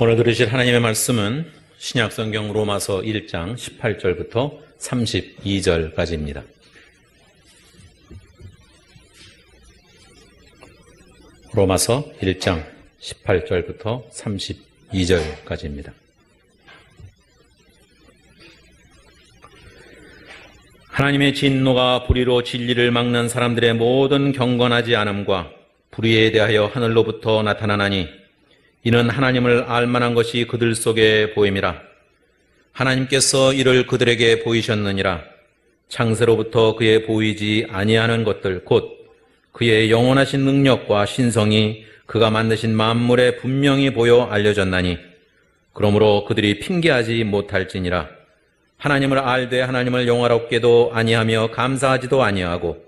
오늘 들으실 하나님의 말씀은 신약성경 로마서 1장 18절부터 32절까지입니다. 로마서 1장 18절부터 32절까지입니다. 하나님의 진노가 불의로 진리를 막는 사람들의 모든 경건하지 않음과 불의에 대하여 하늘로부터 나타나나니 이는 하나님을 알만한 것이 그들 속에 보임이라. 하나님께서 이를 그들에게 보이셨느니라. 창세로부터 그의 보이지 아니하는 것들 곧 그의 영원하신 능력과 신성이 그가 만드신 만물에 분명히 보여 알려졌나니 그러므로 그들이 핑계하지 못할지니라. 하나님을 알되 하나님을 영화롭게도 아니하며 감사하지도 아니하고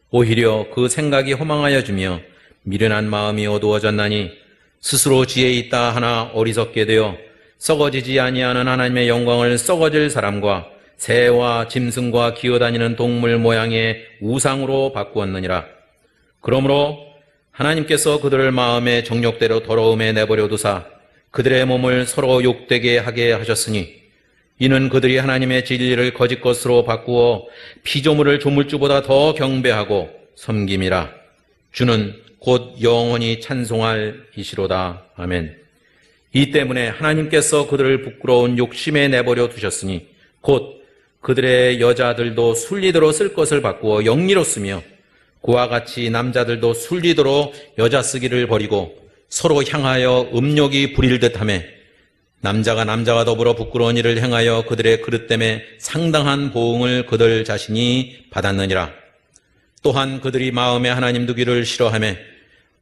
오히려 그 생각이 허망하여 주며 미련한 마음이 어두워졌나니 스스로 지혜 있다 하나 어리석게 되어 썩어지지 아니하는 하나님의 영광을 썩어질 사람과 새와 짐승과 기어다니는 동물 모양의 우상으로 바꾸었느니라. 그러므로 하나님께서 그들을 마음의 정욕대로 더러움에 내버려 두사 그들의 몸을 서로 욕되게 하게 하셨으니 이는 그들이 하나님의 진리를 거짓 것으로 바꾸어 피조물을 조물주보다 더 경배하고 섬김이라. 주는 곧 영원히 찬송할 이시로다. 아멘. 이 때문에 하나님께서 그들을 부끄러운 욕심에 내버려 두셨으니 곧 그들의 여자들도 순리대로 쓸 것을 바꾸어 영리로 쓰며 그와 같이 남자들도 순리대로 여자 쓰기를 버리고 서로 향하여 음욕이 부릴 듯하며 남자가 남자와 더불어 부끄러운 일을 행하여 그들의 그릇 때문에 상당한 보응을 그들 자신이 받았느니라. 또한 그들이 마음에 하나님 두기를 싫어하며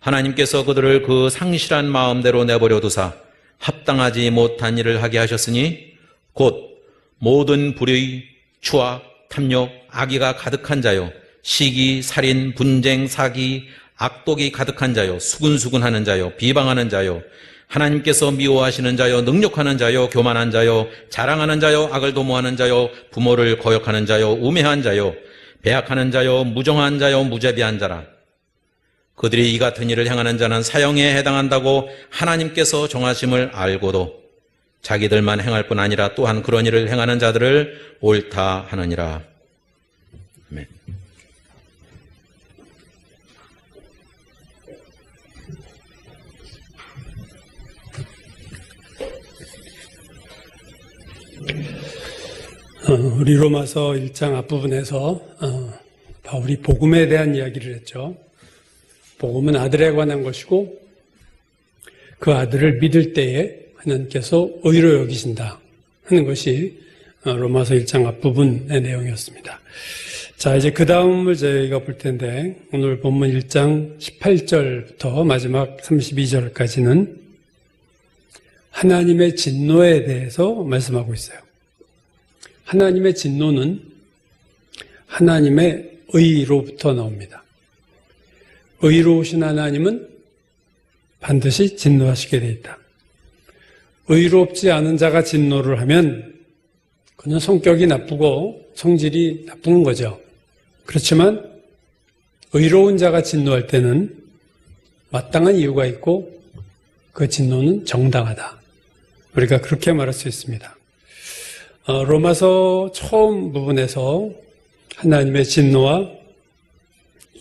하나님께서 그들을 그 상실한 마음대로 내버려 두사 합당하지 못한 일을 하게 하셨으니 곧 모든 불의, 추악, 탐욕, 악의가 가득한 자요 시기, 살인, 분쟁, 사기, 악독이 가득한 자요 수근수근하는 자요 비방하는 자요 하나님께서 미워하시는 자요 능욕하는 자요 교만한 자요 자랑하는 자요 악을 도모하는 자요 부모를 거역하는 자요 우매한 자요 배약하는 자요 무정한 자요 무자비한 자라. 그들이 이 같은 일을 행하는 자는 사형에 해당한다고 하나님께서 정하심을 알고도 자기들만 행할 뿐 아니라 또한 그런 일을 행하는 자들을 옳다 하느니라. 아멘. 우리 로마서 1장 앞부분에서 바울이 복음에 대한 이야기를 했죠. 복음은 아들에 관한 것이고 그 아들을 믿을 때에 하나님께서 의로 여기신다 하는 것이 로마서 1장 앞부분의 내용이었습니다. 자, 이제 그 다음을 저희가 볼 텐데 오늘 본문 1장 18절부터 마지막 32절까지는 하나님의 진노에 대해서 말씀하고 있어요. 하나님의 진노는 하나님의 의로부터 나옵니다. 의로우신 하나님은 반드시 진노하시게 돼 있다. 의롭지 않은 자가 진노를 하면 그는 성격이 나쁘고 성질이 나쁜 거죠. 그렇지만 의로운 자가 진노할 때는 마땅한 이유가 있고 그 진노는 정당하다. 우리가 그렇게 말할 수 있습니다. 로마서 처음 부분에서 하나님의 진노와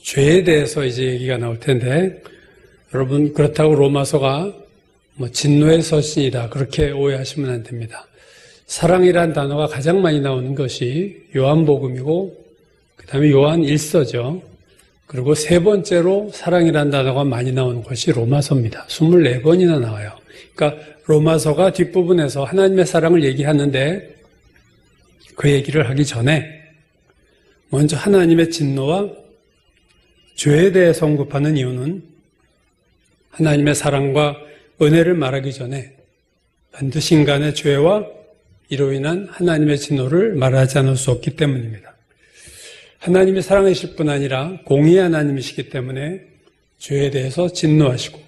죄에 대해서 이제 얘기가 나올 텐데 여러분 그렇다고 로마서가 진노의 서신이다 그렇게 오해하시면 안 됩니다. 사랑이란 단어가 가장 많이 나오는 것이 요한복음이고 그 다음에 요한 1서죠. 그리고 세 번째로 사랑이란 단어가 많이 나오는 것이 로마서입니다. 24번이나 나와요. 그러니까 로마서가 뒷부분에서 하나님의 사랑을 얘기하는데 그 얘기를 하기 전에 먼저 하나님의 진노와 죄에 대해서 언급하는 이유는 하나님의 사랑과 은혜를 말하기 전에 반드시 인간의 죄와 이로 인한 하나님의 진노를 말하지 않을 수 없기 때문입니다. 하나님이 사랑이실 뿐 아니라 공의의 하나님이시기 때문에 죄에 대해서 진노하시고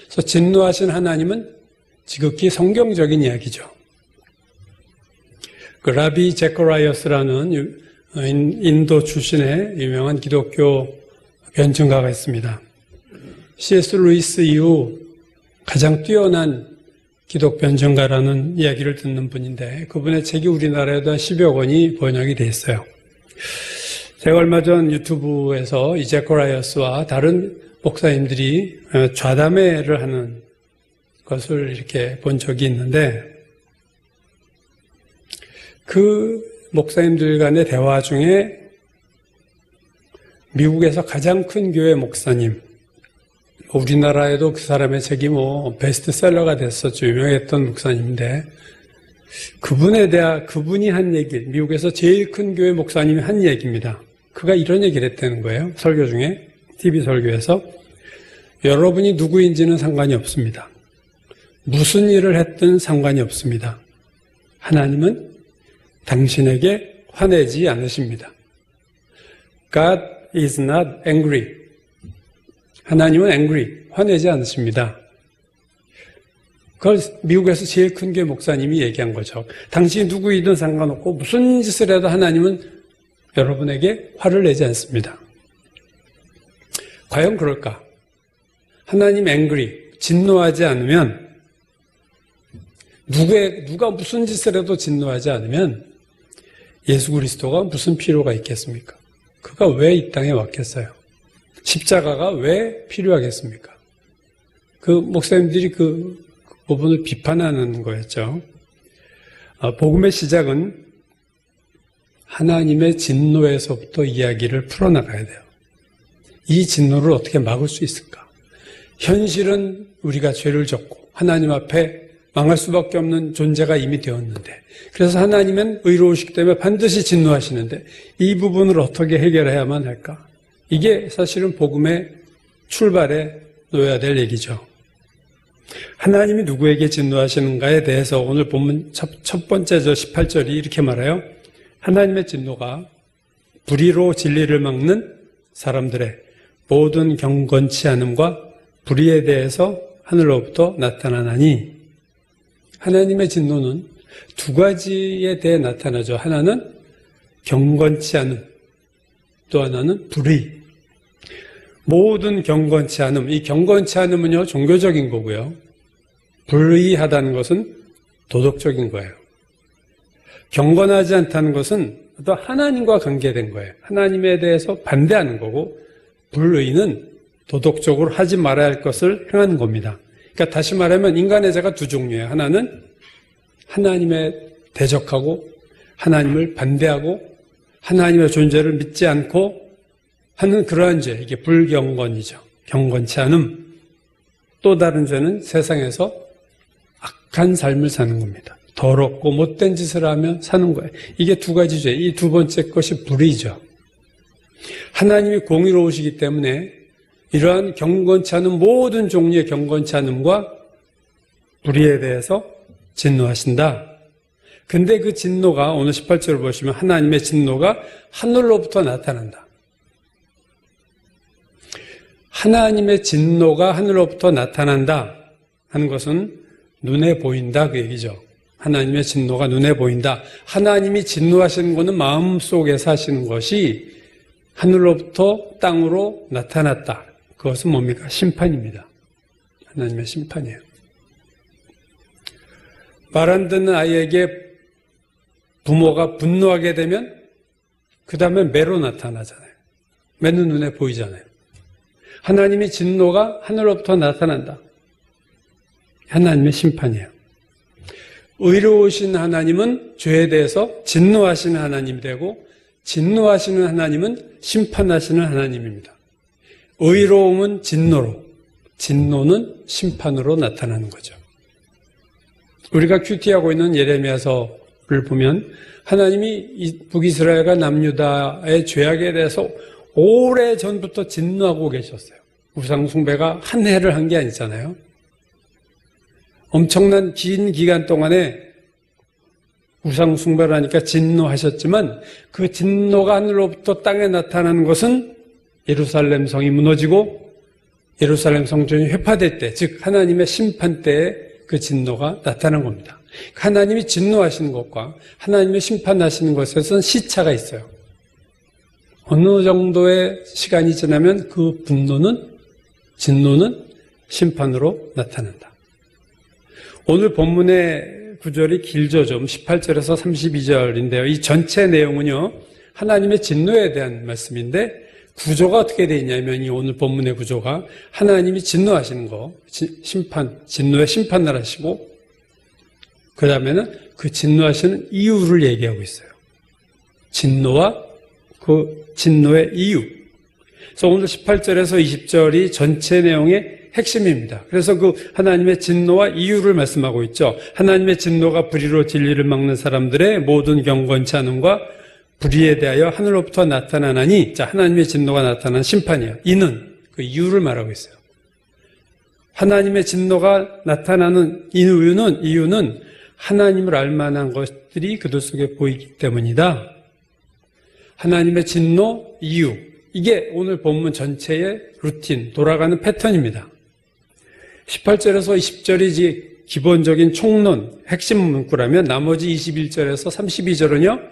그래서 진노하신 하나님은 지극히 성경적인 이야기죠. 그 라비 제커라이어스라는 인도 출신의 유명한 기독교 변증가가 있습니다. C.S. 루이스 이후 가장 뛰어난 기독변증가라는 이야기를 듣는 분인데 그분의 책이 우리나라에도 한 10여 권이 번역이 돼 있어요. 제가 얼마 전 유튜브에서 이제코라이어스와 다른 목사님들이 좌담회를 하는 것을 이렇게 본 적이 있는데 그 목사님들 간의 대화 중에 미국에서 가장 큰 교회 목사님, 우리나라에도 그 사람의 책이 베스트셀러가 됐었죠. 유명했던 목사님인데 그분이 한 얘기, 미국에서 제일 큰 교회 목사님이 한 얘기입니다. 그가 이런 얘기를 했다는 거예요. 설교 중에, TV 설교에서. 여러분이 누구인지는 상관이 없습니다. 무슨 일을 했든 상관이 없습니다. 하나님은 당신에게 화내지 않으십니다. God is not angry. 하나님은 angry, 화내지 않으십니다. 그걸 미국에서 제일 큰 교회 목사님이 얘기한 거죠. 당신이 누구이든 상관없고 무슨 짓을 해도 하나님은 여러분에게 화를 내지 않습니다. 과연 그럴까? 하나님 angry, 진노하지 않으면 누가 무슨 짓을 해도 진노하지 않으면 예수 그리스도가 무슨 필요가 있겠습니까? 그가 왜 이 땅에 왔겠어요? 십자가가 왜 필요하겠습니까? 그 목사님들이 그 부분을 비판하는 거였죠. 복음의 시작은 하나님의 진노에서부터 이야기를 풀어나가야 돼요. 이 진노를 어떻게 막을 수 있을까? 현실은 우리가 죄를 졌고 하나님 앞에 망할 수밖에 없는 존재가 이미 되었는데 그래서 하나님은 의로우시기 때문에 반드시 진노하시는데 이 부분을 어떻게 해결해야만 할까? 이게 사실은 복음의 출발에 놓여야 될 얘기죠. 하나님이 누구에게 진노하시는가에 대해서 오늘 본문 첫 번째죠. 18절이 이렇게 말해요. 하나님의 진노가 불의로 진리를 막는 사람들의 모든 경건치 않음과 불의에 대해서 하늘로부터 나타나나니 하나님의 진노는 두 가지에 대해 나타나죠. 하나는 경건치 않음, 또 하나는 불의. 모든 경건치 않음, 이 경건치 않음은요 종교적인 거고요. 불의하다는 것은 도덕적인 거예요. 경건하지 않다는 것은 또 하나님과 관계된 거예요. 하나님에 대해서 반대하는 거고 불의는 도덕적으로 하지 말아야 할 것을 행하는 겁니다. 그러니까 다시 말하면 인간의 죄가 두 종류예요. 하나는 하나님에 대적하고 하나님을 반대하고 하나님의 존재를 믿지 않고 하는 그러한 죄, 이게 불경건이죠. 경건치 않음. 또 다른 죄는 세상에서 악한 삶을 사는 겁니다. 더럽고 못된 짓을 하며 사는 거예요. 이게 두 가지 죄. 이 두 번째 것이 불의죠. 하나님이 공의로우시기 때문에 이러한 경건치 않은 모든 종류의 경건치 않음과 불의에 대해서 진노하신다. 근데 그 진노가 오늘 18절을 보시면 하나님의 진노가 하늘로부터 나타난다. 하나님의 진노가 하늘로부터 나타난다 하는 것은 눈에 보인다 그 얘기죠. 하나님의 진노가 눈에 보인다. 하나님이 진노하시는 것은 마음속에서 하시는 것이 하늘로부터 땅으로 나타났다. 그것은 뭡니까? 심판입니다. 하나님의 심판이에요. 말 안 듣는 아이에게 부모가 분노하게 되면 그 다음에 매로 나타나잖아요. 매는 눈에 보이잖아요. 하나님의 진노가 하늘로부터 나타난다. 하나님의 심판이에요. 의로우신 하나님은 죄에 대해서 진노하시는 하나님이 되고 진노하시는 하나님은 심판하시는 하나님입니다. 의로움은 진노로, 진노는 심판으로 나타나는 거죠. 우리가 큐티하고 있는 예레미야서를 보면 하나님이 북이스라엘과 남유다의 죄악에 대해서 오래전부터 진노하고 계셨어요. 우상 숭배가 한 해를 한 게 아니잖아요. 엄청난 긴 기간 동안에 우상 숭배를 하니까 진노하셨지만 그 진노가 하늘로부터 땅에 나타나는 것은 예루살렘 성이 무너지고 예루살렘 성전이 회파될 때, 즉 하나님의 심판 때에 그 진노가 나타난 겁니다. 하나님이 진노하시는 것과 하나님의 심판하시는 것에서는 시차가 있어요. 어느 정도의 시간이 지나면 그 진노는 심판으로 나타난다. 오늘 본문의 구절이 길죠, 좀. 18절에서 32절인데요. 이 전체 내용은요, 하나님의 진노에 대한 말씀인데, 구조가 어떻게 되어 있냐면, 이 오늘 본문의 구조가 하나님이 진노하시는 거, 진노의 심판을 하시고, 그 다음에는 그 진노하시는 이유를 얘기하고 있어요. 진노와 그 진노의 이유. 그래서 오늘 18절에서 20절이 전체 내용의 핵심입니다. 그래서 그 하나님의 진노와 이유를 말씀하고 있죠. 하나님의 진노가 불의로 진리를 막는 사람들의 모든 경건치 않음과 불의에 대하여 하늘로부터 나타나나니, 자, 하나님의 진노가 나타난 심판이에요. 이는 그 이유를 말하고 있어요. 하나님의 진노가 나타나는 이유는 하나님을 알 만한 것들이 그들 속에 보이기 때문이다. 하나님의 진노, 이유. 이게 오늘 본문 전체의 루틴, 돌아가는 패턴입니다. 18절에서 20절이 기본적인 총론, 핵심 문구라면 나머지 21절에서 32절은요,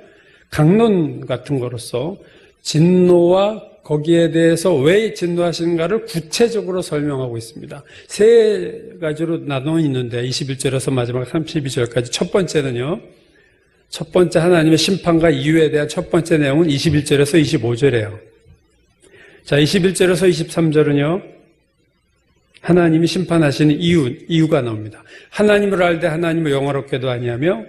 강론 같은 거로서 진노와 거기에 대해서 왜 진노하시는가를 구체적으로 설명하고 있습니다. 세 가지로 나눠 있는데 21절에서 마지막 32절까지 첫 번째는요, 첫 번째 하나님의 심판과 이유에 대한 첫 번째 내용은 21절에서 25절이에요. 자, 21절에서 23절은요, 하나님이 심판하시는 이유가 나옵니다. 하나님을 알되 하나님을 영화롭게도 아니하며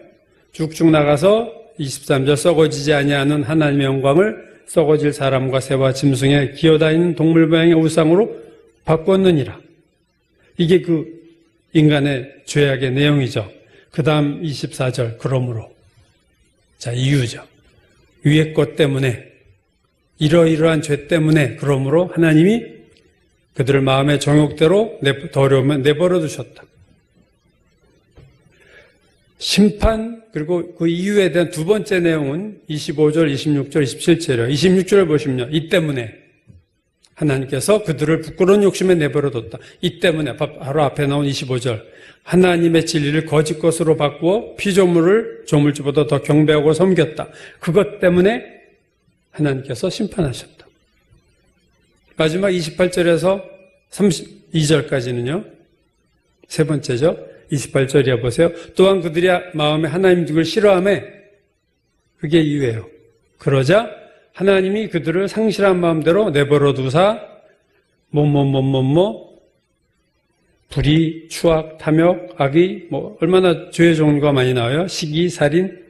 쭉쭉 나가서 23절 썩어지지 아니하는 하나님의 영광을 썩어질 사람과 새와 짐승에 기어다니는 동물 모양의 우상으로 바꿨느니라. 이게 그 인간의 죄악의 내용이죠. 그 다음 24절 그러므로. 자, 이유죠. 위의 것 때문에, 이러이러한 죄 때문에, 그러므로 하나님이 그들을 마음의 정욕대로 더러우면 내버려 두셨다. 심판, 그리고 그 이유에 대한 두 번째 내용은 25절, 26절, 27절이에요. 26절을 보시면요. 이 때문에 하나님께서 그들을 부끄러운 욕심에 내버려 뒀다. 이 때문에 바로 앞에 나온 25절. 하나님의 진리를 거짓 것으로 바꾸어 피조물을 조물주보다 더 경배하고 섬겼다. 그것 때문에 하나님께서 심판하셨다. 마지막 28절에서 32절까지는요. 세 번째죠. 28절이야 보세요. 또한 그들이 마음에 하나님 등을 싫어하며, 그게 이유예요. 그러자 하나님이 그들을 상실한 마음대로 내버려 두사 불의, 추악, 탐욕, 악의, 얼마나 죄의 종류가 많이 나와요. 시기, 살인,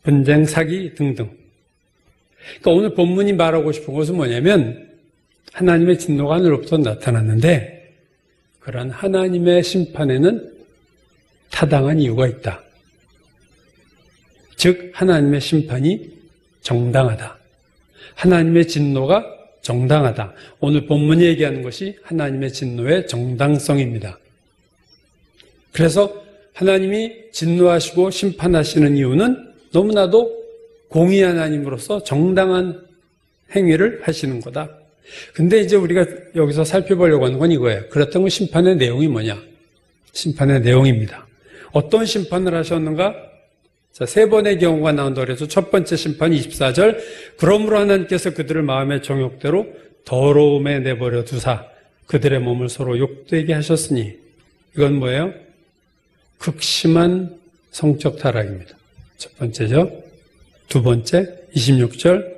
분쟁, 사기 등등. 그러니까 오늘 본문이 말하고 싶은 것은 뭐냐면 하나님의 진노가 하늘로부터 나타났는데 그런 하나님의 심판에는 타당한 이유가 있다. 즉 하나님의 심판이 정당하다. 하나님의 진노가 정당하다. 오늘 본문이 얘기하는 것이 하나님의 진노의 정당성입니다. 그래서 하나님이 진노하시고 심판하시는 이유는 너무나도 공의한 하나님으로서 정당한 행위를 하시는 거다. 근데 이제 우리가 여기서 살펴보려고 하는 건 이거예요. 그렇다면 심판의 내용이 뭐냐? 심판의 내용입니다. 어떤 심판을 하셨는가? 자, 세 번의 경우가 나온다 그래서 첫 번째 심판 24절. 그러므로 하나님께서 그들을 마음의 정욕대로 더러움에 내버려 두사 그들의 몸을 서로 욕되게 하셨으니, 이건 뭐예요? 극심한 성적 타락입니다. 첫 번째죠. 두 번째 26절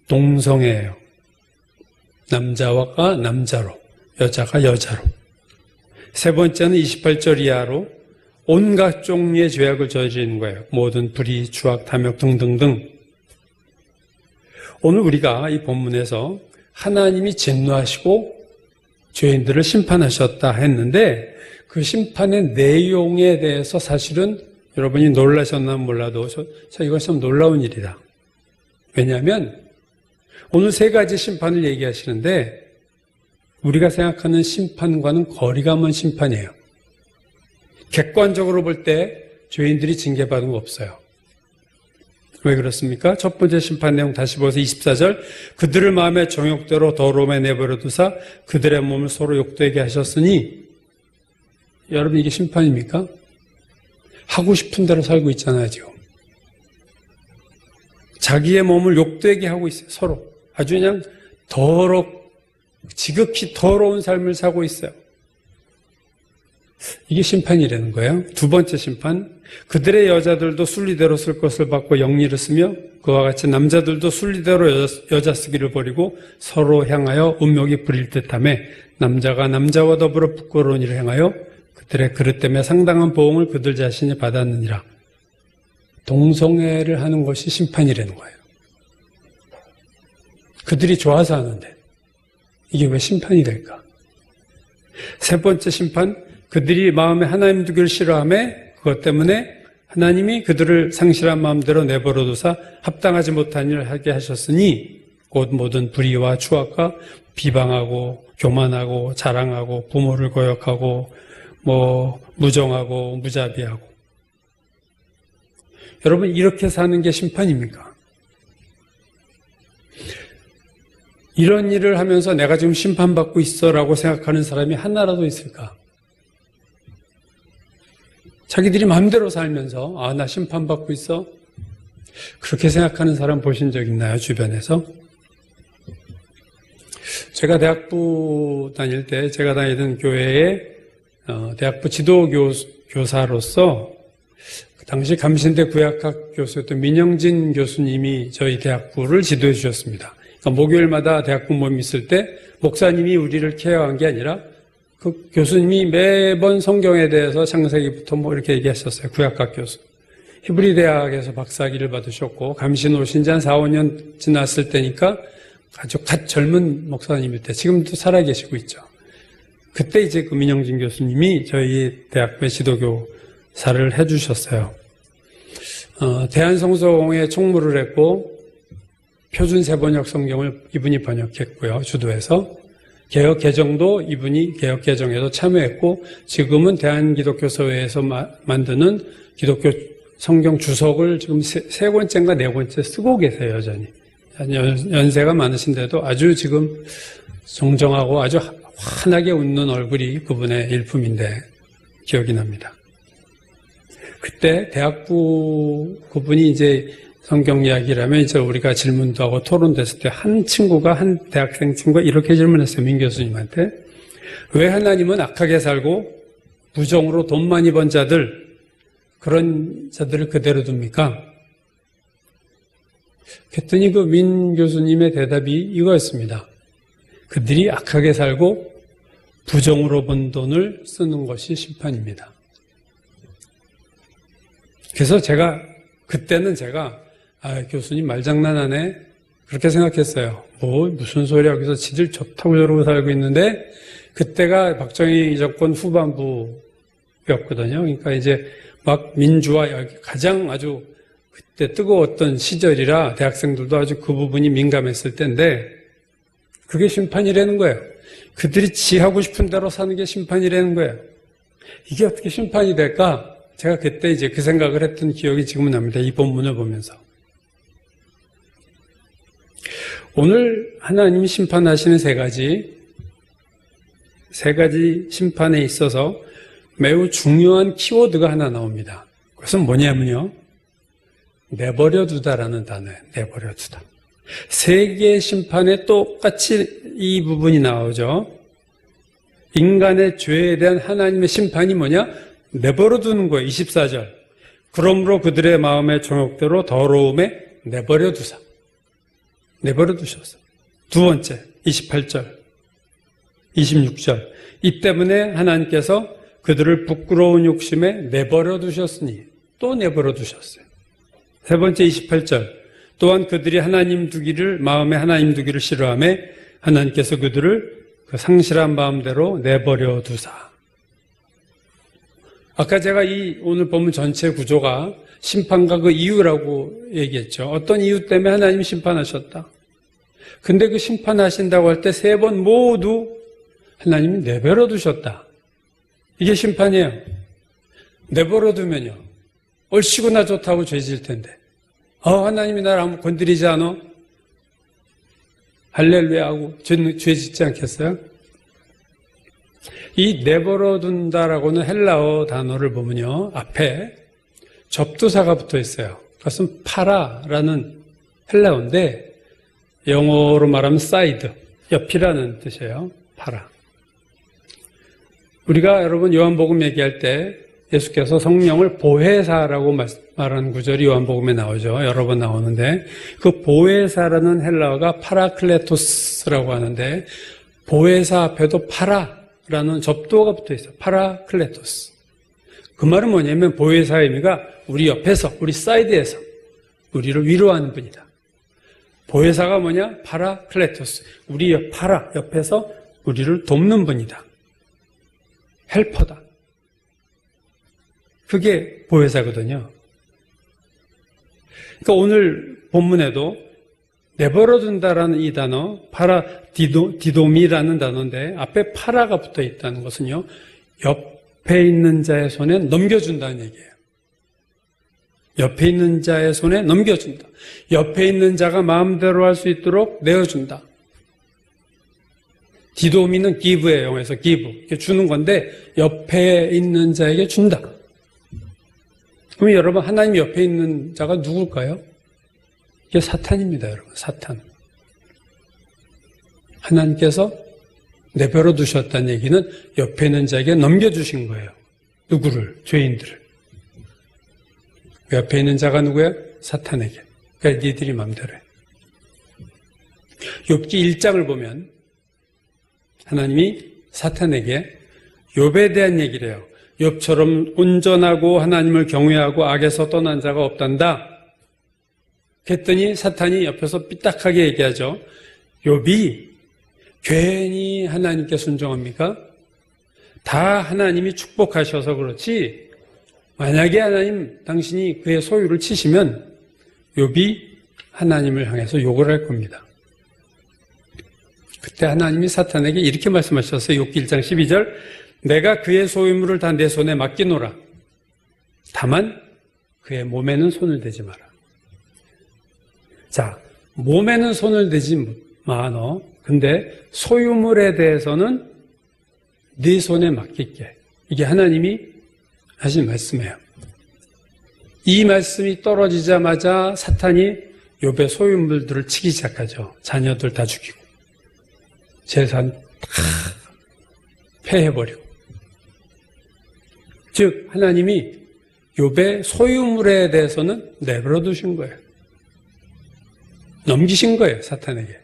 동성애예요. 남자가 남자로, 여자가 여자로. 세 번째는 28절 이하로 온갖 종류의 죄악을 저지르는 거예요. 모든 불의, 추악, 탐욕 등등등. 오늘 우리가 이 본문에서 하나님이 진노하시고 죄인들을 심판하셨다 했는데 그 심판의 내용에 대해서 사실은 여러분이 놀라셨나 몰라도 이건 참 놀라운 일이다. 왜냐하면 오늘 세 가지 심판을 얘기하시는데 우리가 생각하는 심판과는 거리가 먼 심판이에요. 객관적으로 볼 때 죄인들이 징계받은 거 없어요. 왜 그렇습니까? 첫 번째 심판 내용 다시 보세요. 24절 그들을 마음의 정욕대로 더러움에 내버려 두사 그들의 몸을 서로 욕되게 하셨으니, 여러분 이게 심판입니까? 하고 싶은 대로 살고 있잖아요 지금. 자기의 몸을 욕되게 하고 있어요. 서로 아주 그냥 지극히 더러운 삶을 살고 있어요. 이게 심판이라는 거예요. 두 번째 심판, 그들의 여자들도 순리대로 쓸 것을 받고 영리를 쓰며 그와 같이 남자들도 순리대로 여자 쓰기를 버리고 서로 향하여 운명이 부릴 듯하며 남자가 남자와 더불어 부끄러운 일을 행하여 그들의 그릇 때문에 상당한 보응을 그들 자신이 받았느니라. 동성애를 하는 것이 심판이라는 거예요. 그들이 좋아서 하는데 이게 왜 심판이 될까? 세 번째 심판, 그들이 마음에 하나님 두기를 싫어하며 그것 때문에 하나님이 그들을 상실한 마음대로 내버려 두사 합당하지 못한 일을 하게 하셨으니 곧 모든 불의와 추악과 비방하고 교만하고 자랑하고 부모를 거역하고 무정하고 무자비하고. 여러분, 이렇게 사는 게 심판입니까? 이런 일을 하면서 내가 지금 심판받고 있어라고 생각하는 사람이 하나라도 있을까? 자기들이 마음대로 살면서 나 심판받고 있어? 그렇게 생각하는 사람 보신 적 있나요? 주변에서? 제가 대학부 다닐 때 제가 다니던 교회에 대학부 지도교사로서 그 당시 감신대 구약학 교수였던 민영진 교수님이 저희 대학부를 지도해 주셨습니다. 그러니까 목요일마다 대학부 모임 있을 때 목사님이 우리를 케어한 게 아니라 그 교수님이 매번 성경에 대해서 창세기부터 이렇게 얘기하셨어요. 구약학 교수. 히브리 대학에서 박사학위를 받으셨고 감신 오신 지 한 4, 5년 지났을 때니까 아주 갓 젊은 목사님일 때 지금도 살아계시고 있죠. 그때 이제 그 민영진 교수님이 저희 대학부의 지도교사를 해주셨어요. 대한성서공회 총무를 했고 표준 세번역 성경을 이분이 번역했고요. 주도해서 개혁 개정도 이분이 개혁 개정에도 참여했고 지금은 대한기독교서회에서 만드는 기독교 성경 주석을 지금 세 권째인가 네 권째 쓰고 계세요. 여전히. 연세가 많으신데도 아주 지금 정정하고 아주 환하게 웃는 얼굴이 그분의 일품인데 기억이 납니다. 그때 대학부 그분이 이제 성경 이야기라면 이제 우리가 질문도 하고 토론됐을 때 한 친구가 한 대학생 친구가 이렇게 질문했어요. 민 교수님한테. 왜 하나님은 악하게 살고 부정으로 돈 많이 번 자들 그런 자들을 그대로 둡니까? 그랬더니 그 민 교수님의 대답이 이거였습니다. 그들이 악하게 살고 부정으로 번 돈을 쓰는 것이 심판입니다. 그래서 그때는 제가 교수님 말장난하네 그렇게 생각했어요. 무슨 소리야. 그래서 지들 좋다고 저러고 살고 있는데 그때가 박정희 정권 후반부였거든요. 그러니까 이제 막 민주화 가장 아주 그때 뜨거웠던 시절이라 대학생들도 아주 그 부분이 민감했을 때인데 그게 심판이라는 거예요. 그들이 지하고 싶은 대로 사는 게 심판이라는 거예요. 이게 어떻게 심판이 될까? 제가 그때 이제 그 생각을 했던 기억이 지금은 납니다. 이 본문을 보면서. 오늘 하나님이 심판하시는 세 가지 심판에 있어서 매우 중요한 키워드가 하나 나옵니다. 그것은 뭐냐면요. 내버려 두다라는 단어예요. 내버려 두다. 세 개의 심판에 똑같이 이 부분이 나오죠. 인간의 죄에 대한 하나님의 심판이 뭐냐? 내버려 두는 거예요. 24절. 그러므로 그들의 마음의 정욕대로 더러움에 내버려 두사. 내버려 두셨어. 두 번째, 28절, 26절. 이 때문에 하나님께서 그들을 부끄러운 욕심에 내버려 두셨으니 또 내버려 두셨어요. 세 번째, 28절. 또한 그들이 마음에 하나님 두기를 싫어하며 하나님께서 그들을 그 상실한 마음대로 내버려 두사. 아까 제가 오늘 본문 전체 구조가 심판과 그 이유라고 얘기했죠. 어떤 이유 때문에 하나님이 심판하셨다. 근데 그 심판하신다고 할 때 세 번 모두 하나님이 내버려 두셨다. 이게 심판이에요. 내버려 두면요. 얼씨구나 좋다고 죄질 텐데. 하나님이 나를 아무 건드리지 않아? 할렐루야 하고 죄 짓지 않겠어요? 이 내버려 둔다라고는 헬라어 단어를 보면요. 앞에 접두사가 붙어 있어요. 그것은 파라라는 헬라어인데 영어로 말하면 사이드, 옆이라는 뜻이에요. 파라. 우리가 여러분 요한복음 얘기할 때 예수께서 성령을 보혜사라고 말하는 구절이 요한복음에 나오죠. 여러 번 나오는데 그 보혜사라는 헬라어가 파라클레토스라고 하는데 보혜사 앞에도 파라라는 접두어가 붙어 있어요. 파라클레토스. 그 말은 뭐냐면 보혜사의 의미가 우리 옆에서, 우리 사이드에서 우리를 위로하는 분이다. 보혜사가 뭐냐? 파라클레토스. 우리 옆에서 우리를 돕는 분이다. 헬퍼다. 그게 보혜사거든요. 그러니까 오늘 본문에도 내버려둔다라는 이 단어, 디도미라는 단어인데 앞에 파라가 붙어 있다는 것은요, 옆에 있는 자의 손에 넘겨준다는 얘기예요. 옆에 있는 자의 손에 넘겨준다. 옆에 있는 자가 마음대로 할 수 있도록 내어준다. 디도미는 give예요. 영어에서 give. 이렇게 주는 건데 옆에 있는 자에게 준다. 그럼 여러분 하나님 옆에 있는 자가 누굴까요? 이게 사탄입니다. 여러분 사탄. 하나님께서 내버려 두셨다는 얘기는 옆에 있는 자에게 넘겨주신 거예요. 누구를? 죄인들을. 옆에 있는 자가 누구야? 사탄에게. 그러니까 니들이 마음대로 해. 욥기 1장을 보면 하나님이 사탄에게 욥에 대한 얘기를 해요. 욥처럼 온전하고 하나님을 경외하고 악에서 떠난 자가 없단다. 그랬더니 사탄이 옆에서 삐딱하게 얘기하죠. 욥이 괜히 하나님께 순종합니까? 다 하나님이 축복하셔서 그렇지 만약에 하나님 당신이 그의 소유를 치시면 욥이 하나님을 향해서 욕을 할 겁니다. 그때 하나님이 사탄에게 이렇게 말씀하셨어요. 욥기 1장 12절 내가 그의 소유물을 다 내 손에 맡기노라. 다만 그의 몸에는 손을 대지 마라. 자, 몸에는 손을 대지 마 너. 근데 소유물에 대해서는 네 손에 맡길게. 이게 하나님이 하신 말씀이에요. 이 말씀이 떨어지자마자 사탄이 욥의 소유물들을 치기 시작하죠. 자녀들 다 죽이고 재산 다 폐해버리고. 즉 하나님이 욥의 소유물에 대해서는 내버려 두신 거예요. 넘기신 거예요. 사탄에게.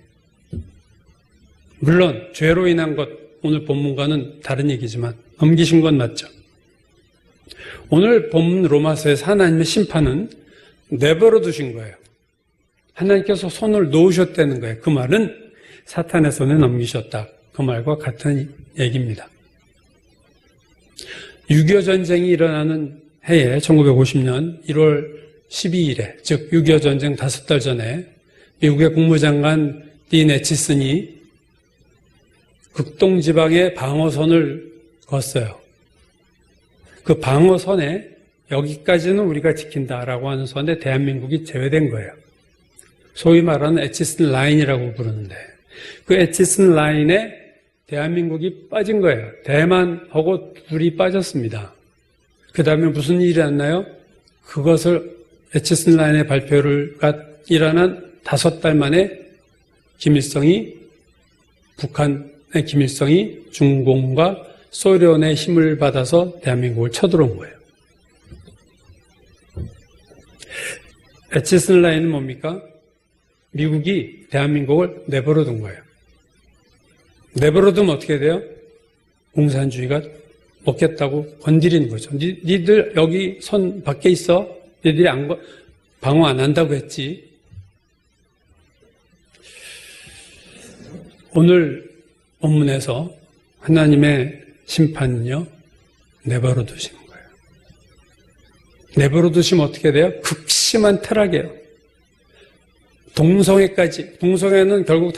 물론 죄로 인한 것 오늘 본문과는 다른 얘기지만 넘기신 건 맞죠. 오늘 본문 로마서에서 하나님의 심판은 내버려 두신 거예요. 하나님께서 손을 놓으셨다는 거예요. 그 말은 사탄의 손에 넘기셨다. 그 말과 같은 얘기입니다. 6.25 전쟁이 일어나는 해에 1950년 1월 12일에 즉 6.25 전쟁 5달 전에 미국의 국무장관 딘 애치슨이 극동지방에 방어선을 걷어요. 그 방어선에 여기까지는 우리가 지킨다라고 하는 선에 대한민국이 제외된 거예요. 소위 말하는 애치슨 라인이라고 부르는데 그 애치슨 라인에 대한민국이 빠진 거예요. 대만하고 둘이 빠졌습니다. 그 다음에 무슨 일이 났나요? 그것을 애치슨 라인의 발표를 일어난 5달 만에 북한의 김일성이 중공과 소련의 힘을 받아서 대한민국을 쳐들어온 거예요. 애치슨 라인은 뭡니까? 미국이 대한민국을 내버려 둔 거예요. 내버려 두면 어떻게 돼요? 공산주의가 먹겠다고 건드리는 거죠. 니들 여기 선 밖에 있어. 니들이 방어 안 한다고 했지. 오늘 본문에서 하나님의 심판은요, 내버려 두시는 거예요. 내버려 두시면 어떻게 돼요? 극심한 타락이에요. 동성애는 결국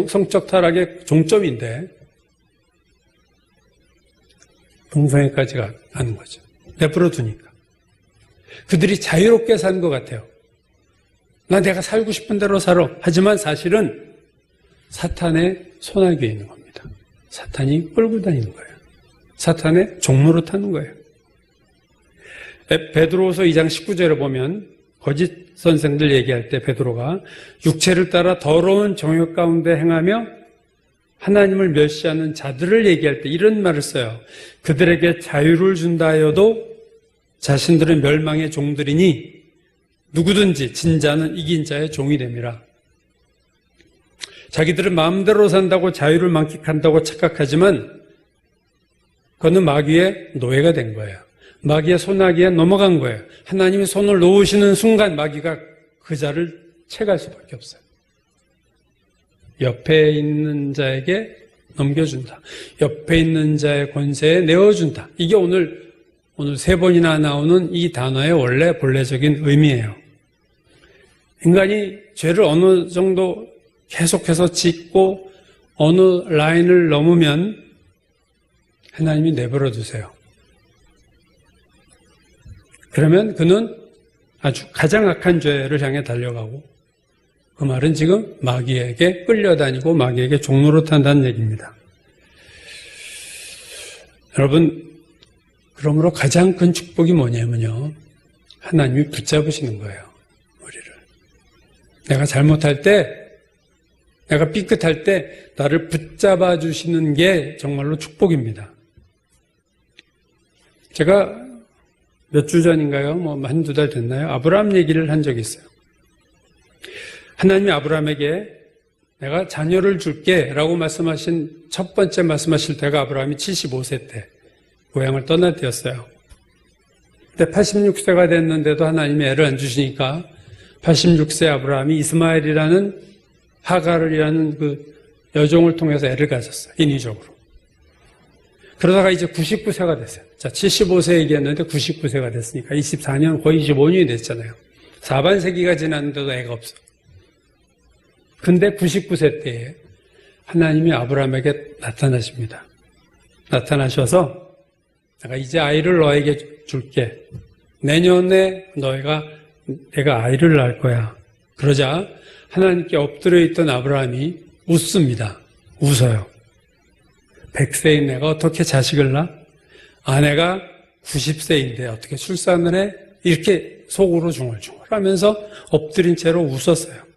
성적 타락의 종점인데, 동성애까지 가는 거죠. 내버려 두니까. 그들이 자유롭게 사는 것 같아요. 내가 살고 싶은 대로 살아. 하지만 사실은 사탄의 손아귀에 있는 겁니다. 사탄이 끌고 다니는 거예요. 사탄의 종로로 타는 거예요. 베드로후서 2장 19절에 보면 거짓 선생들 얘기할 때 베드로가 육체를 따라 더러운 정욕 가운데 행하며 하나님을 멸시하는 자들을 얘기할 때 이런 말을 써요. 그들에게 자유를 준다 하여도 자신들은 멸망의 종들이니 누구든지 진자는 이긴 자의 종이 됨이라. 자기들은 마음대로 산다고 자유를 만끽한다고 착각하지만 그거는 마귀의 노예가 된 거예요. 마귀의 손아귀에 넘어간 거예요. 하나님이 손을 놓으시는 순간 마귀가 그 자를 채갈 수밖에 없어요. 옆에 있는 자에게 넘겨준다. 옆에 있는 자의 권세에 내어준다. 이게 오늘 3번이나 나오는 이 단어의 원래 본래적인 의미예요. 인간이 죄를 어느 정도 계속해서 짓고 어느 라인을 넘으면 하나님이 내버려 두세요. 그러면 그는 아주 가장 악한 죄를 향해 달려가고 그 말은 지금 마귀에게 끌려다니고 마귀에게 종노릇한다는 얘기입니다. 여러분, 그러므로 가장 큰 축복이 뭐냐면요. 하나님이 붙잡으시는 거예요. 우리를. 내가 잘못할 때, 내가 삐끗할 때 나를 붙잡아 주시는 게 정말로 축복입니다. 제가 몇 주 전인가요? 한두 달 됐나요? 아브라함 얘기를 한 적이 있어요. 하나님이 아브라함에게 내가 자녀를 줄게 라고 말씀하신 첫 번째 말씀하실 때가 아브라함이 75세 때 고향을 떠날 때였어요. 근데 86세가 됐는데도 하나님이 애를 안 주시니까 86세 아브라함이 이스마엘이라는 하갈이라는 그 여종을 통해서 애를 가졌어요. 인위적으로. 그러다가 이제 99세가 됐어요. 자, 75세 얘기했는데 99세가 됐으니까 24년, 거의 25년이 됐잖아요. 4반세기가 지났는데도 애가 없어. 근데 99세 때에 하나님이 아브라함에게 나타나십니다. 나타나셔서 내가 이제 아이를 너에게 줄게. 내년에 내가 아이를 낳을 거야. 그러자 하나님께 엎드려 있던 아브라함이 웃습니다. 웃어요. 100세인 내가 어떻게 자식을 낳아? 아내가 90세인데 어떻게 출산을 해? 이렇게 속으로 중얼중얼 하면서 엎드린 채로 웃었어요.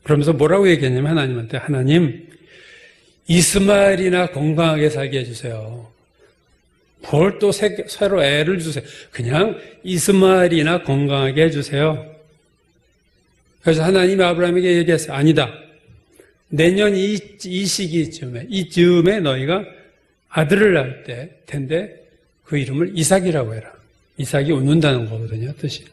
그러면서 뭐라고 얘기했냐면 하나님한테 하나님 이스마엘이나 건강하게 살게 해주세요. 뭘 또 새로 애를 주세요. 그냥 이스마엘이나 건강하게 해주세요. 그래서 하나님이 아브라함에게 얘기했어요. 아니다. 내년 이 시기쯤에 너희가 아들을 낳을 텐데 그 이름을 이삭이라고 해라. 이삭이 웃는다는 거거든요, 뜻이.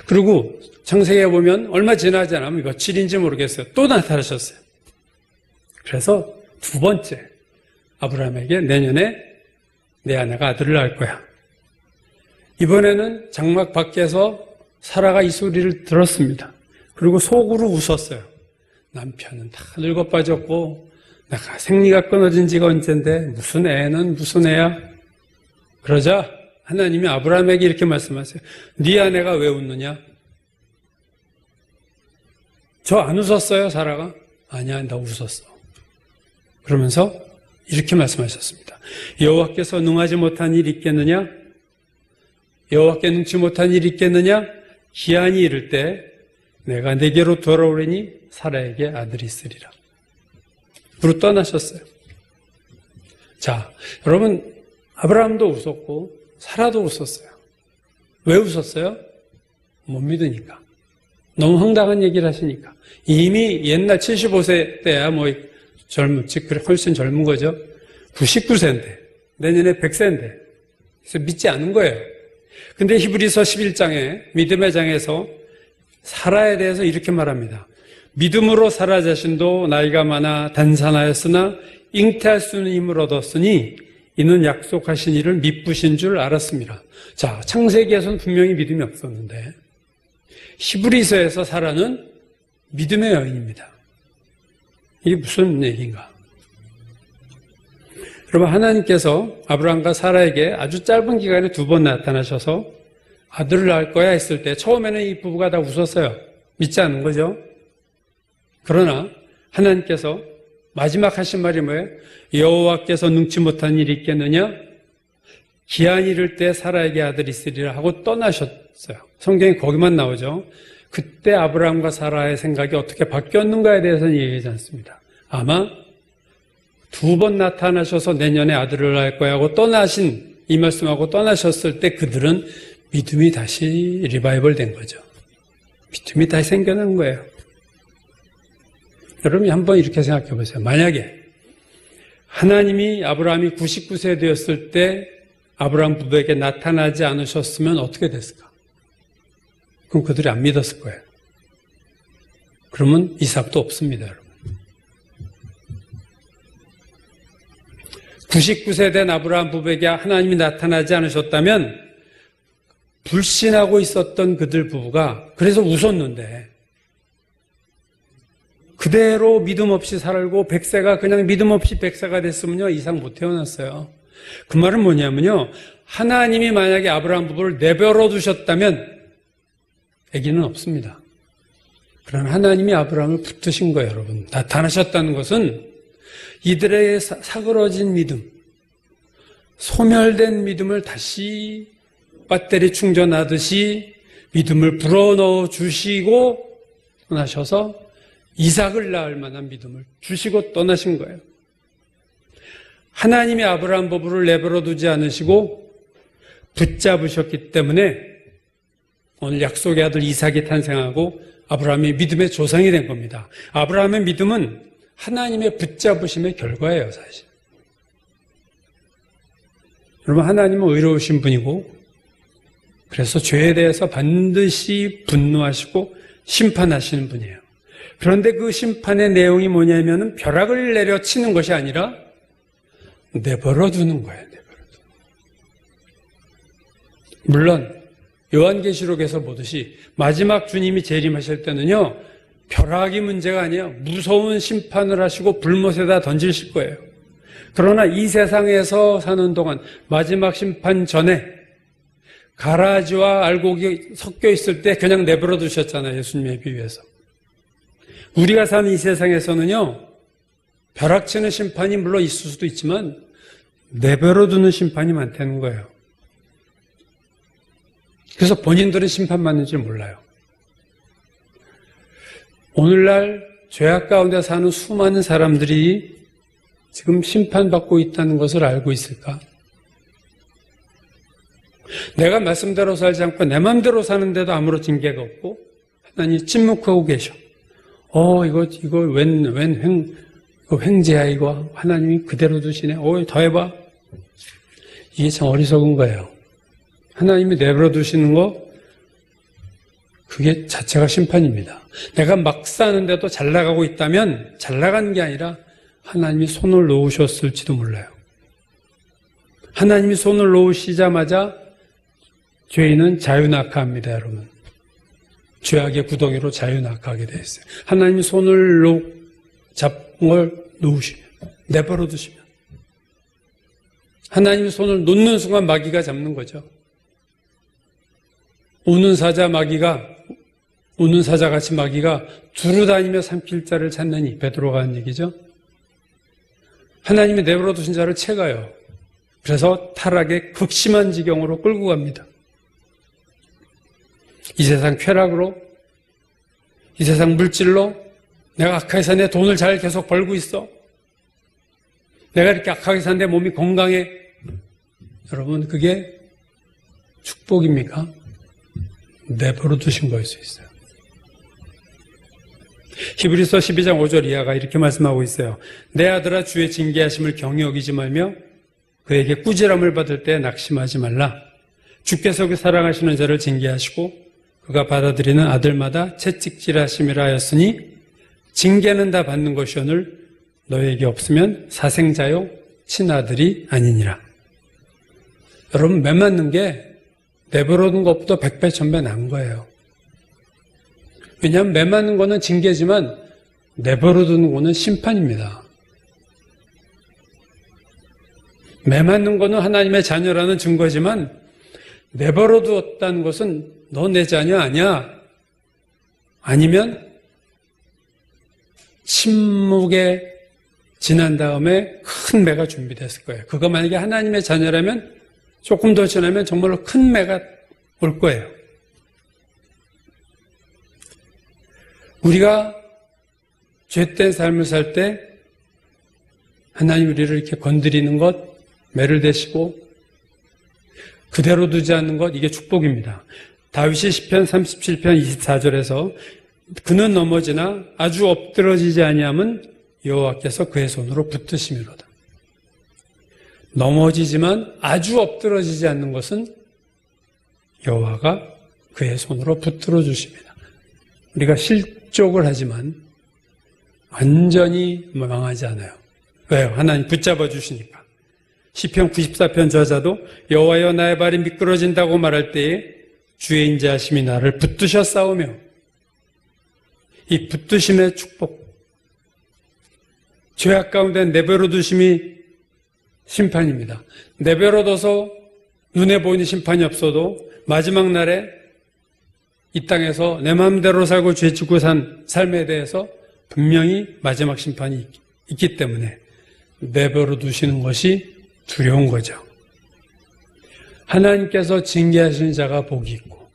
그리고 창세기에 보면 얼마 지나지 않으면 며칠인지 모르겠어요. 또 나타나셨어요. 그래서 두 번째 아브라함에게 내년에 내 아내가 아들을 낳을 거야. 이번에는 장막 밖에서 사라가 이 소리를 들었습니다. 그리고 속으로 웃었어요. 남편은 다 늙어 빠졌고 내가 생리가 끊어진 지가 언젠데 무슨 애는 무슨 애야. 그러자 하나님이 아브라함에게 이렇게 말씀하세요. 네 아내가 왜 웃느냐? 저 안 웃었어요, 사라가? 아니야, 나 웃었어. 그러면서 이렇게 말씀하셨습니다. 여호와께서 능하지 못한 일이 있겠느냐? 여호와께 능치 못한 일이 있겠느냐? 기한이 이를 때 내가 내게로 돌아오리니 사라에게 아들이 있으리라. 그리고 떠나셨어요. 자, 여러분 아브라함도 웃었고 사라도 웃었어요. 왜 웃었어요? 못 믿으니까. 너무 황당한 얘기를 하시니까. 이미 옛날 75세 때야 젊지, 훨씬 젊은 거죠. 99세인데 내년에 100세인데 그래서 믿지 않은 거예요. 근데 히브리서 11장에 믿음의 장에서 사라에 대해서 이렇게 말합니다. 믿음으로 사라 자신도 나이가 많아 단산하였으나 잉태할 수 있는 힘을 얻었으니 이는 약속하신 이를 미쁘신 줄 알았습니다. 자, 창세기에서는 분명히 믿음이 없었는데 히브리서에서 사라는 믿음의 여인입니다. 이게 무슨 얘기인가? 여러분, 하나님께서 아브라함과 사라에게 아주 짧은 기간에 2번 나타나셔서 아들을 낳을 거야 했을 때 처음에는 이 부부가 다 웃었어요. 믿지 않는 거죠. 그러나 하나님께서 마지막 하신 말이 뭐예요? 여호와께서 능치 못한 일이 있겠느냐? 기한 이를 때 사라에게 아들이 있으리라 하고 떠나셨어요. 성경에 거기만 나오죠. 그때 아브라함과 사라의 생각이 어떻게 바뀌었는가에 대해서는 얘기하지 않습니다. 아마 2번 나타나셔서 내년에 아들을 낳을 거야 하고 떠나신, 이 말씀하고 떠나셨을 때 그들은 믿음이 다시 리바이벌 된 거죠. 믿음이 다시 생겨난 거예요. 여러분이 한번 이렇게 생각해 보세요. 만약에 하나님이 아브라함이 99세 되었을 때 아브라함 부부에게 나타나지 않으셨으면 어떻게 됐을까? 그럼 그들이 안 믿었을 거예요. 그러면 이삭도 없습니다, 여러분. 99세 된 아브라함 부부에게 하나님이 나타나지 않으셨다면 불신하고 있었던 그들 부부가 그래서 웃었는데 그대로 믿음 없이 살고 100세가 그냥 믿음 없이 100세가 됐으면요 이상 못 태어났어요. 그 말은 뭐냐면요, 하나님이 만약에 아브라함 부부를 내버려 두셨다면 아기는 없습니다. 그러나 하나님이 아브라함을 붙드신 거예요, 여러분. 나타나셨다는 것은 이들의 사그러진 믿음, 소멸된 믿음을 다시 배터리 충전하듯이 믿음을 불어넣어 주시고 떠나셔서 이삭을 낳을 만한 믿음을 주시고 떠나신 거예요. 하나님이 아브라함 부부를 내버려 두지 않으시고 붙잡으셨기 때문에 오늘 약속의 아들 이삭이 탄생하고 아브라함이 믿음의 조상이 된 겁니다. 아브라함의 믿음은 하나님의 붙잡으심의 결과예요, 사실. 여러분, 하나님은 의로우신 분이고 그래서 죄에 대해서 반드시 분노하시고 심판하시는 분이에요. 그런데 그 심판의 내용이 뭐냐면은 벼락을 내려치는 것이 아니라 내버려 두는 거예요. 물론 요한계시록에서 보듯이 마지막 주님이 재림하실 때는요 벼락이 문제가 아니에요. 무서운 심판을 하시고 불못에다 던지실 거예요. 그러나 이 세상에서 사는 동안 마지막 심판 전에 가라지와 알곡이 섞여 있을 때 그냥 내버려 두셨잖아요. 예수님에 비유해서. 우리가 사는 이 세상에서는요 벼락치는 심판이 물론 있을 수도 있지만 내버려 두는 심판이 많다는 거예요. 그래서 본인들은 심판받는 줄 몰라요. 오늘날 죄악 가운데 사는 수많은 사람들이 지금 심판받고 있다는 것을 알고 있을까? 내가 말씀대로 살지 않고 내 마음대로 사는데도 아무런 징계가 없고 하나님 침묵하고 계셔. 이거 웬 횡재야 이거. 하나님이 그대로 두시네. 더 해봐. 이게 참 어리석은 거예요. 하나님이 내버려 두시는 거 그게 자체가 심판입니다. 내가 막 사는데도 잘 나가고 있다면 잘 나가는 게 아니라 하나님이 손을 놓으셨을지도 몰라요. 하나님이 손을 놓으시자마자 죄인은 자유낙하합니다, 여러분. 죄악의 구덩이로 자유낙하하게 되어 있어요. 하나님이 손을 잡은 걸 놓으시면, 내버려 두시면 하나님이 손을 놓는 순간 마귀가 잡는 거죠. 우는 사자같이 마귀가 두루 다니며 삼킬 자를 찾느니 베드로가 한 얘기죠. 하나님이 내버려 두신 자를 채가요. 그래서 타락의 극심한 지경으로 끌고 갑니다. 이 세상 쾌락으로, 이 세상 물질로 내가 악하게 사는데 돈을 잘 계속 벌고 있어. 내가 이렇게 악하게 사는데 몸이 건강해. 여러분, 그게 축복입니까? 내버려 두신 거일 수 있어요. 히브리서 12장 5절 이하가 이렇게 말씀하고 있어요. 내 아들아 주의 징계하심을 경히 여기지 말며 그에게 꾸지람을 받을 때 낙심하지 말라. 주께서 그 사랑하시는 자를 징계하시고 그가 받아들이는 아들마다 채찍질하심이라 하였으니 징계는 다 받는 것이오늘 너에게 없으면 사생자요 친아들이 아니니라. 여러분, 매 맞는 게 내버려둔 것보다 100배 1000배 난 거예요. 왜냐하면 매 맞는 거는 징계지만 내버려두는 거는 심판입니다. 매 맞는 거는 하나님의 자녀라는 증거지만 내버려두었다는 것은 너 내 자녀 아니야. 아니면 침묵에 지난 다음에 큰 매가 준비됐을 거예요. 그거 만약에 하나님의 자녀라면 조금 더 지나면 정말로 큰 매가 올 거예요. 우리가 죄된 삶을 살 때 하나님 우리를 이렇게 건드리는 것, 매를 대시고 그대로 두지 않는 것, 이게 축복입니다. 다윗이 시편 37편 24절에서 그는 넘어지나 아주 엎드러지지 아니함은 여호와께서 그의 손으로 붙드심이로다. 넘어지지만 아주 엎드러지지 않는 것은 여호와가 그의 손으로 붙들어 주십니다. 우리가 실족을 하지만 완전히 망하지 않아요. 왜요? 하나님 붙잡아 주시니까. 시편 94편 저자도 여호와여 나의 발이 미끄러진다고 말할 때에 주의 인자하심이 나를 붙드셨사오며, 이 붙드심의 축복, 죄악 가운데 내버려 두심이 심판입니다. 내버려 둬서 눈에 보이는 심판이 없어도 마지막 날에 이 땅에서 내 마음대로 살고 죄짓고 산 삶에 대해서 분명히 마지막 심판이 있기 때문에 내버려 두시는 것이 두려운 거죠. 하나님께서 징계하시는 자가 복이 있고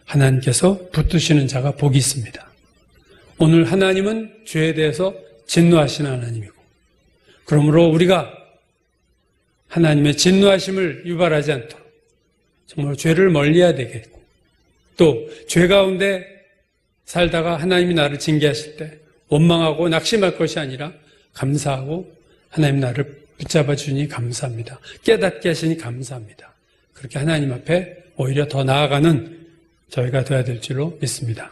하나님께서 붙드시는 자가 복이 있습니다. 오늘 하나님은 죄에 대해서 진노하시는 하나님이고, 그러므로 우리가 하나님의 진노하심을 유발하지 않도록 정말 죄를 멀리해야 되겠고, 또 죄 가운데 살다가 하나님이 나를 징계하실 때 원망하고 낙심할 것이 아니라 감사하고 하나님 나를 붙잡아 주니 감사합니다. 깨닫게 하시니 감사합니다. 그렇게 하나님 앞에 오히려 더 나아가는 저희가 되어야 될 줄로 믿습니다.